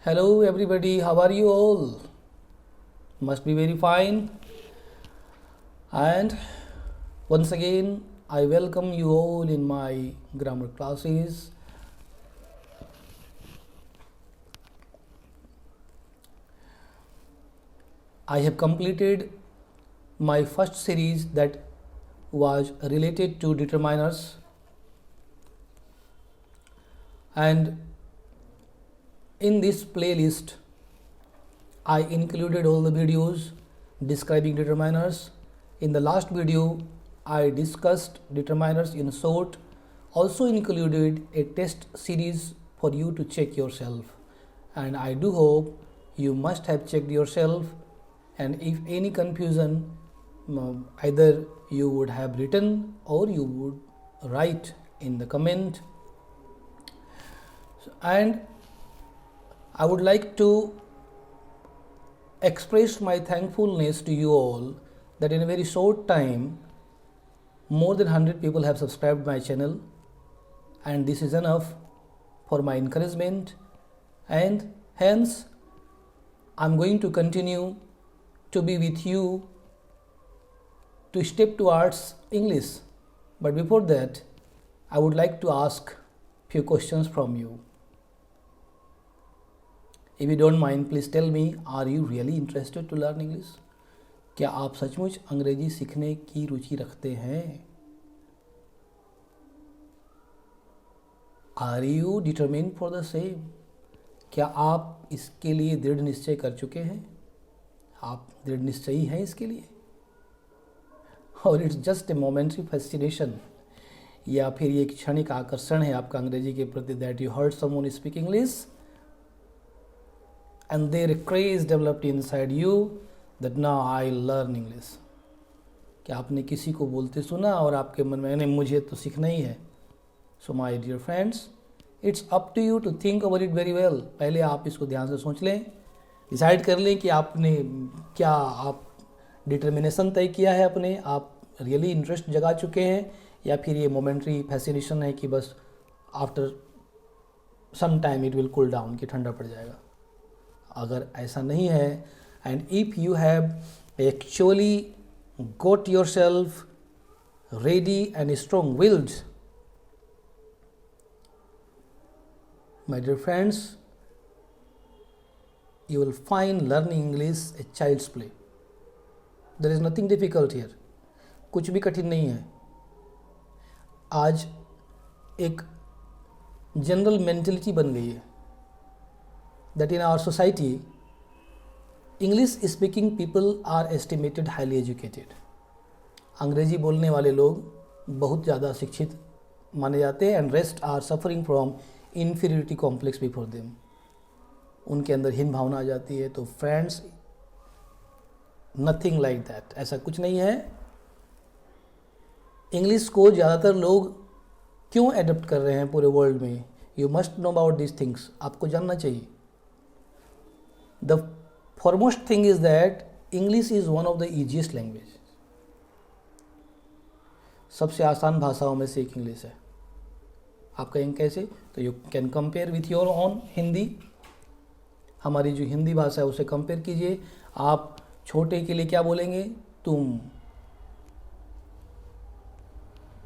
Hello, everybody. How are you all? Must be very fine. And once again, I welcome you all in my grammar classes. I have completed my first series that was related to determiners, and in this playlist I included all the videos describing determiners. In the last video, I discussed determiners in short, also included a test series for you to check yourself. And I do hope you must have checked yourself, and if any confusion, either you would have written or you would write in the comment. And I would like to express my thankfulness to you all that in a very short time more than 100 people have subscribed my channel, and this is enough for my encouragement, and hence I'm going to continue to be with you to step towards English. But before that, I would like to ask few questions from you. If you don't mind, please tell me, are you really interested to learn English? क्या आप सचमुच अंग्रेजी सीखने की रुचि रखते हैं? Are you determined for the same? क्या आप इसके लिए दृढ़ निश्चय कर चुके हैं? आप दृढ़ निश्चयी हैं इसके लिए? और it's just a momentary fascination, या फिर ये एक क्षणिक आकर्षण है आपका अंग्रेजी के प्रति, that you heard someone speak English and their craze developed inside you that now I learn English. क्या आपने किसी को बोलते सुना और आपके मन में नहीं, मुझे तो सीखना ही है? So my dear friends, it's up to you to think over it very well. पहले आप इसको ध्यान से सोच लें, डिसाइड कर लें कि आपने क्या आप डिटर्मिनेशन तय किया है अपने, आप रियली इंटरेस्ट जगा चुके हैं, या फिर ये मोमेंट्री फैसिनेशन है कि बस after some time it will cool down, कि ठंडा पड़ जाएगा. अगर ऐसा नहीं है, and if you have actually got yourself ready and strong willed, my dear friends, you will find learning English a child's play. There is nothing difficult here. कुछ भी कठिन नहीं है. आज एक जनरल मेंटलिटी बन गई है that in our society English speaking people are estimated highly educated. अंग्रेजी बोलने वाले लोग बहुत ज़्यादा शिक्षित माने जाते हैं, and rest are suffering from inferiority complex before them. उनके अंदर हीन भावना आ जाती है. तो फ्रेंड्स, नथिंग लाइक दैट, ऐसा कुछ नहीं है. इंग्लिश को ज़्यादातर लोग क्यों एडप्ट कर रहे हैं पूरे वर्ल्ड में? You must know about this things. आपको जानना चाहिए. The foremost thing is that English is one of the easiest language. सबसे आसान भाषाओं में से एक इंग्लिश है. आप कहेंगे कैसे? तो you can compare with your own Hindi. हमारी जो हिंदी भाषा है उसे कंपेयर कीजिए. आप छोटे के लिए क्या बोलेंगे? तुम.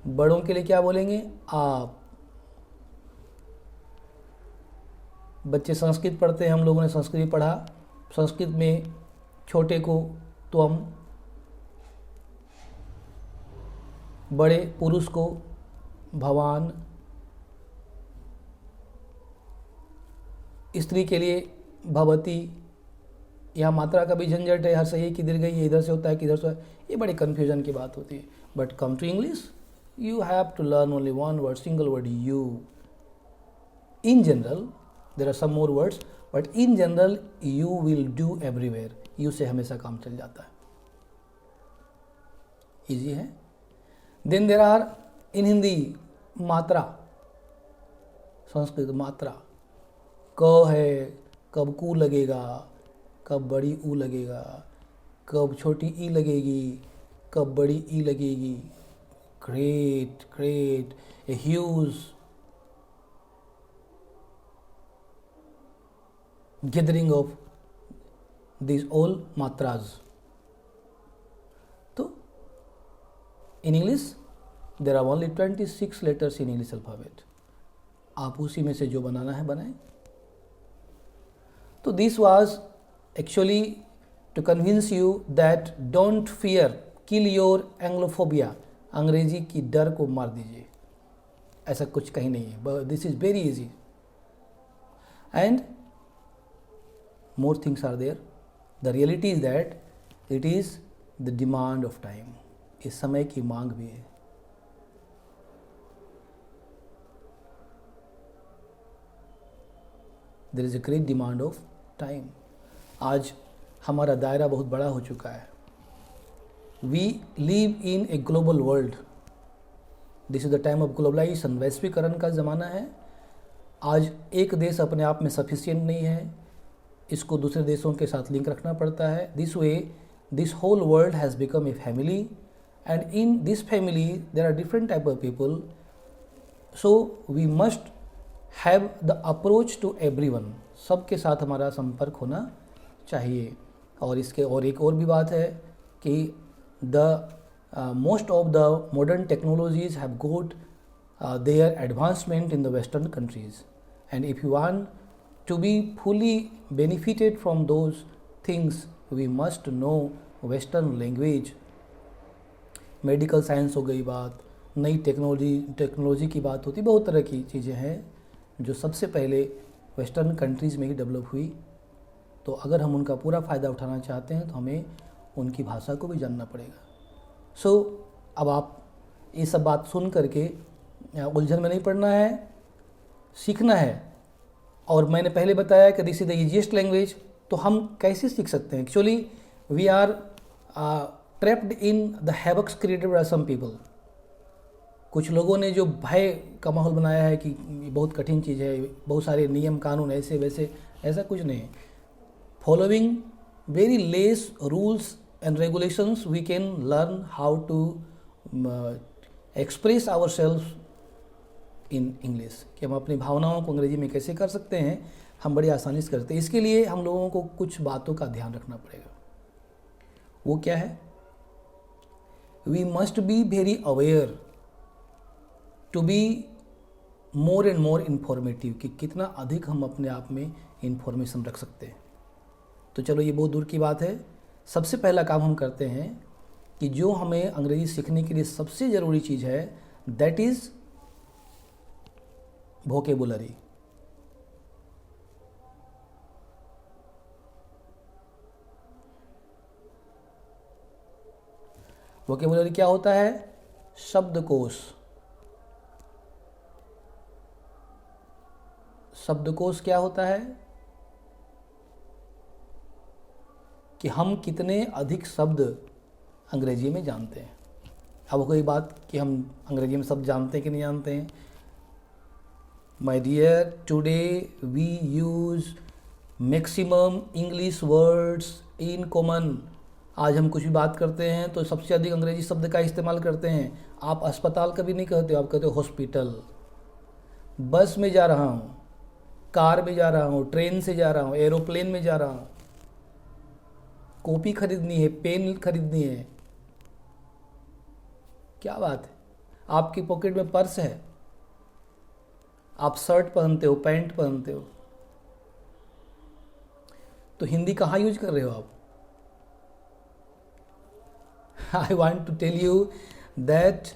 बड़ों के लिए क्या बोलेंगे? आप. बच्चे संस्कृत पढ़ते हैं, हम लोगों ने संस्कृत पढ़ा. संस्कृत में छोटे को त्वम, बड़े पुरुष को भवान, स्त्री के लिए भवती. यहाँ मात्रा का भी झंझट है, हर सही की दीर्घ ये इधर से होता है कि इधर से, ये बड़ी कन्फ्यूजन की बात होती है. But come to English, you have to learn only one word, single word, you. In general there are some more words, but in general you will do everywhere. you से हमेशा काम चल जाता है. इजी है. then there are in Hindi मात्रा, संस्कृत मात्रा. क है, कब कू लगेगा, कब बड़ी ऊ लगेगा, कब छोटी ई लगेगी, कब बड़ी ई लगेगी. great, great, a huge, gathering of these all matras. तो in English there are only 26 letters in English alphabet. आप उसी में से जो बनाना है बनाएं. तो this was actually to convince you that don't fear, kill your Anglophobia. अंग्रेजी की डर को मार दीजिए. ऐसा कुछ कहीं नहीं है. But this is very easy. And more things are there. The reality is that it is the demand of time. इस समय की मांग भी है. There is a great demand of time. आज हमारा दायरा बहुत बड़ा हो चुका है. We live in a global world. This is the time of globalization. वैश्वीकरण का ज़माना है. आज एक देश अपने आप में सफिशिएंट नहीं है. इसको दूसरे देशों के साथ लिंक रखना पड़ता है. This way, this whole world has become a family, and in this family there are different type of people. So we must have the approach to everyone. सबके साथ हमारा संपर्क होना चाहिए. और इसके और एक और भी बात है कि the most of the modern technologies have got their advancement in the Western countries, and if you want to be fully benefited from those things, we must know Western language. Medical science हो गई बात, नई technology की बात होती, बहुत तरह की चीज़ें हैं जो सबसे पहले वेस्टर्न कंट्रीज़ में ही डेवलप हुई. तो अगर हम उनका पूरा फ़ायदा उठाना चाहते हैं तो हमें उनकी भाषा को भी जानना पड़ेगा. सो अब आप ये सब बात सुन करके उलझन में नहीं पड़ना है, सीखना है. और मैंने पहले बताया कि this is the easiest language. तो हम कैसे सीख सकते हैं? Actually we are trapped in the havocs created by some people. कुछ लोगों ने जो भय का माहौल बनाया है कि ये बहुत कठिन चीज़ है, बहुत सारे नियम कानून ऐसे वैसे, ऐसा कुछ नहीं है. Following very less rules and regulations we can learn how to express our self in English. कि हम अपनी भावनाओं को अंग्रेजी में कैसे कर सकते हैं, हम बड़ी आसानी से करते हैं. इसके लिए हम लोगों को कुछ बातों का ध्यान रखना पड़ेगा. वो क्या है? We must be very aware to be more and more informative. कि कितना अधिक हम अपने आप में इंफॉर्मेशन रख सकते हैं. तो चलो ये बहुत दूर की बात है. सबसे पहला काम हम करते हैं कि जो हमें अंग्रेजी सीखने के लिए सबसे ज़रूरी चीज़ है, दैट इज़ वोकेबुलरी. वोकेबुलरी क्या होता है? शब्दकोश. शब्दकोश क्या होता है? कि हम कितने अधिक शब्द अंग्रेजी में जानते हैं. अब कोई बात कि हम अंग्रेजी में शब्द जानते हैं कि नहीं जानते हैं. My dear, today we use maximum English words in common. आज हम कुछ भी बात करते हैं तो सबसे अधिक अंग्रेजी शब्द का इस्तेमाल करते हैं. आप अस्पताल कभी नहीं कहते हो, आप कहते हो हॉस्पिटल. बस में जा रहा हूँ, कार में जा रहा हूँ, ट्रेन से जा रहा हूँ, एरोप्लेन में जा रहा हूँ. कॉपी खरीदनी है, पेन खरीदनी है. क्या बात है? आपकी पॉकेट में पर्स है, आप शर्ट पहनते हो, पैंट पहनते हो, तो हिंदी कहाँ यूज कर रहे हो आप? I want to tell you that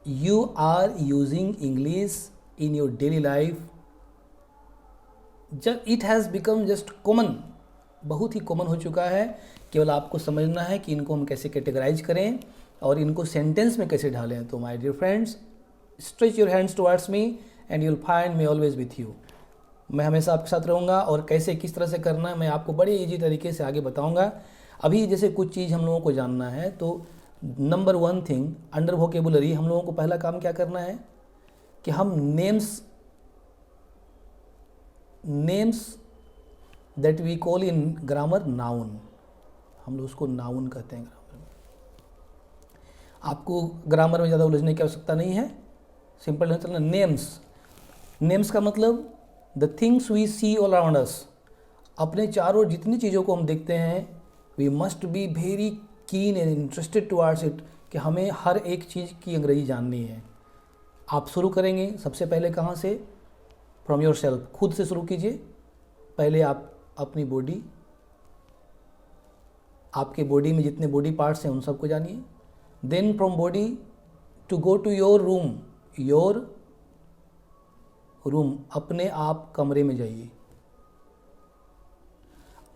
you are using English in your daily life. It has become just common. बहुत ही कॉमन हो चुका है. केवल आपको समझना है कि इनको हम कैसे कैटेगराइज करें और इनको सेंटेंस में कैसे ढालें. तो my dear friends, stretch your hands towards me and you will find me always with you. मैं हमेशा आपके साथ रहूँगा और कैसे किस तरह से करना है मैं आपको बड़े ईजी तरीके से आगे बताऊँगा. अभी जैसे कुछ चीज़ हम लोगों को जानना है, तो नंबर 1 थिंग अंडर वोकेबुलरी हम लोगों को पहला काम क्या करना है कि हम names that we call in grammar noun, हम लोग उसको नाउन कहते हैं ग्रामर में. आपको ग्रामर में ज़्यादा उलझने की आवश्यकता नहीं है. सिंपल नहीं चलना. नेम्स का मतलब the things we see all around us. अपने चारों जितनी चीज़ों को हम देखते हैं, we must be very keen and interested towards it, कि हमें हर एक चीज़ की अंग्रेजी जाननी है। आप शुरू करेंगे सबसे पहले कहाँ से? फ्रॉम योर सेल्फ, खुद से शुरू कीजिए। पहले आप अपनी बॉडी, आपके बॉडी में जितने बॉडी पार्ट्स हैं उन सबको जानिए। Then from body to go to your room, your room, अपने आप कमरे में जाइए।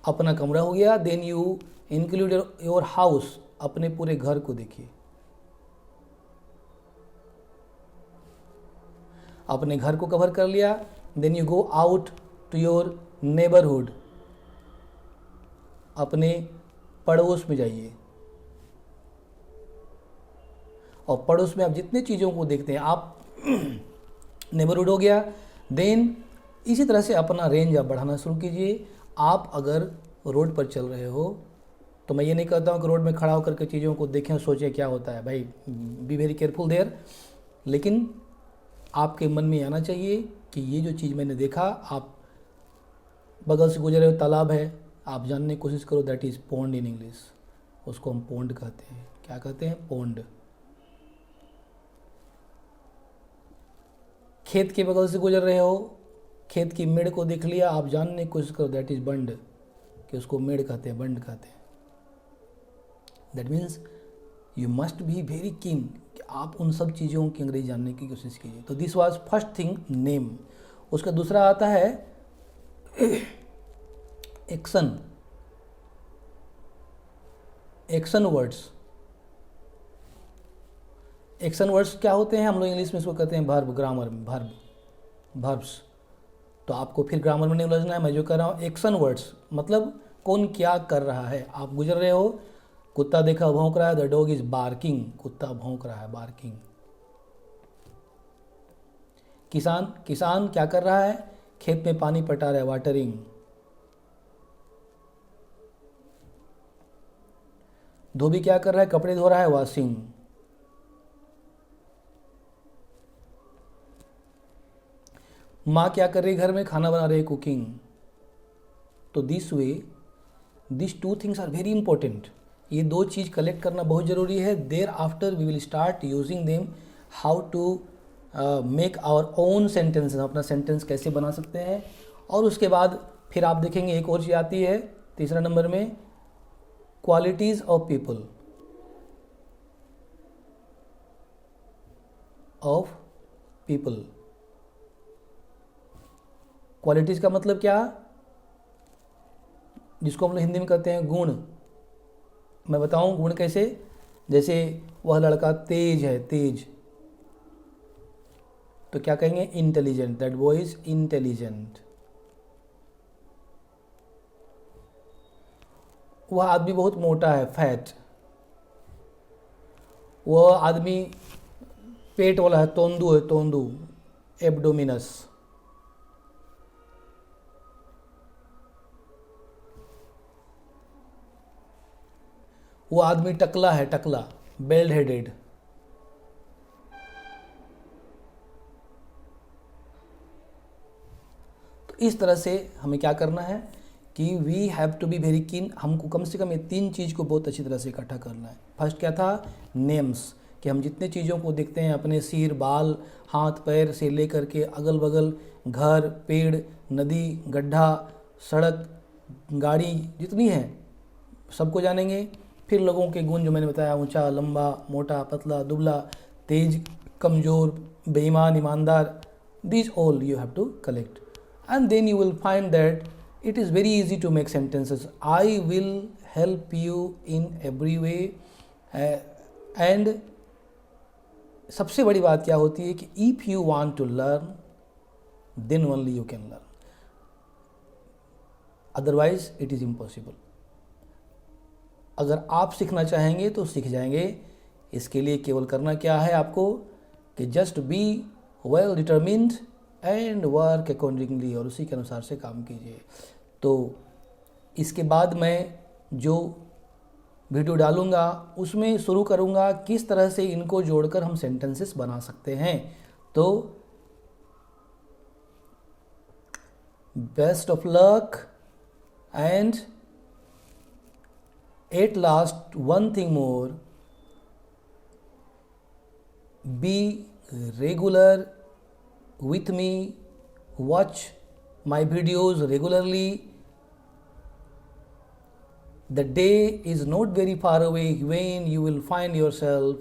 अपना कमरा हो गया। Then you include your house, अपने पूरे घर को देखिए। अपने घर को कवर कर लिया। Then you go out to your neighbourhood, अपने पड़ोस में जाइए। और पड़ोस में आप जितने चीज़ों को देखते हैं, आप नेबरहुड हो गया। देन इसी तरह से अपना रेंज आप बढ़ाना शुरू कीजिए। आप अगर रोड पर चल रहे हो तो मैं ये नहीं कहता हूँ कि रोड में खड़ा होकर के चीज़ों को देखें और सोचें क्या होता है, भाई बी वेरी केयरफुल देयर। लेकिन आपके मन में आना चाहिए कि ये जो चीज़ मैंने देखा, आप बगल से गुजरे हुए तालाब है, आप जानने की कोशिश करो, that is pond in English. उसको हम पोंड कहते हैं। क्या कहते हैं? पोंड। खेत के बगल से गुजर रहे हो, खेत की मेड़ को देख लिया, आप जानने की कोशिश करो, दैट इज़ बंड, कि उसको मेड़ कहते हैं, बंड कहते हैं। That means you must be very कीन, कि आप उन सब चीज़ों की अंग्रेजी जानने की कोशिश कीजिए। तो this was first thing, name. उसका दूसरा आता है action, action words. Action words क्या होते हैं? हम लोग इंग्लिश में इसको कहते हैं वर्ब, ग्रामर में वर्ब, वर्ब्स। तो आपको फिर ग्रामर में नहीं उलझना है, मैं जो कह रहा हूँ एक्शन वर्ड्स, मतलब कौन क्या कर रहा है। आप गुजर रहे हो, कुत्ता देखा भौंक रहा है, द डॉग इज बार्किंग, कुत्ता भौंक रहा है, बार्किंग। किसान, किसान क्या कर रहा है? खेत में पानी पटा रहा है, वाटरिंग। धोबी क्या कर रहा है? कपड़े धो रहा है, वॉशिंग। माँ क्या कर रही है? घर में खाना बना रही है, कुकिंग। तो this way this two things are very important. ये दो चीज़ कलेक्ट करना बहुत ज़रूरी है। Thereafter we will start using them how to make our own sentence, अपना सेंटेंस कैसे बना सकते हैं। और उसके बाद फिर आप देखेंगे एक और चीज़ आती है तीसरा नंबर में, qualities of people, of people. Qualities का मतलब क्या? जिसको हम लोग हिंदी में कहते हैं गुण। मैं बताऊं गुण कैसे? जैसे वह लड़का तेज है, तेज, तो क्या कहेंगे? Intelligent, that boy is intelligent. वह आदमी बहुत मोटा है, फैट। वह आदमी पेट वाला है, तोंदू है, तोंदू, एब्डोमिनस। वो आदमी टकला है, टकला, बेल्ड हेडेड। तो इस तरह से हमें क्या करना है कि we have to be very keen. हमको कम से कम ये तीन चीज़ को बहुत अच्छी तरह से इकट्ठा करना है। फर्स्ट क्या था? नेम्स, कि हम जितने चीज़ों को देखते हैं, अपने सिर, बाल, हाथ पैर से लेकर के अगल बगल, घर, पेड़, नदी, गड्ढा, सड़क, गाड़ी जितनी है सबको जानेंगे। फिर लोगों के गुण जो मैंने बताया, ऊंचा, लंबा, मोटा, पतला, दुबला, तेज, कमज़ोर, बेईमान, ईमानदार, these all you have to collect, and then you will find that it is very easy to make sentences. I will help you in every way. And सबसे बड़ी बात क्या होती है कि if you want to learn then only you can learn, otherwise it is impossible. अगर आप सीखना चाहेंगे तो सीख जाएंगे। इसके लिए केवल करना क्या है आपको कि just be well determined and work accordingly, और उसी के अनुसार से काम कीजिए। तो इसके बाद मैं जो वीडियो डालूंगा उसमें शुरू करूंगा किस तरह से इनको जोड़कर हम सेंटेंसेस बना सकते हैं। तो best of luck, And at last, one thing more, be regular with me, watch my videos regularly. The day is not very far away when you will find yourself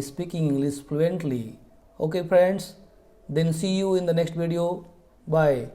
speaking English fluently. Okay friends, then see you in the next video. Bye.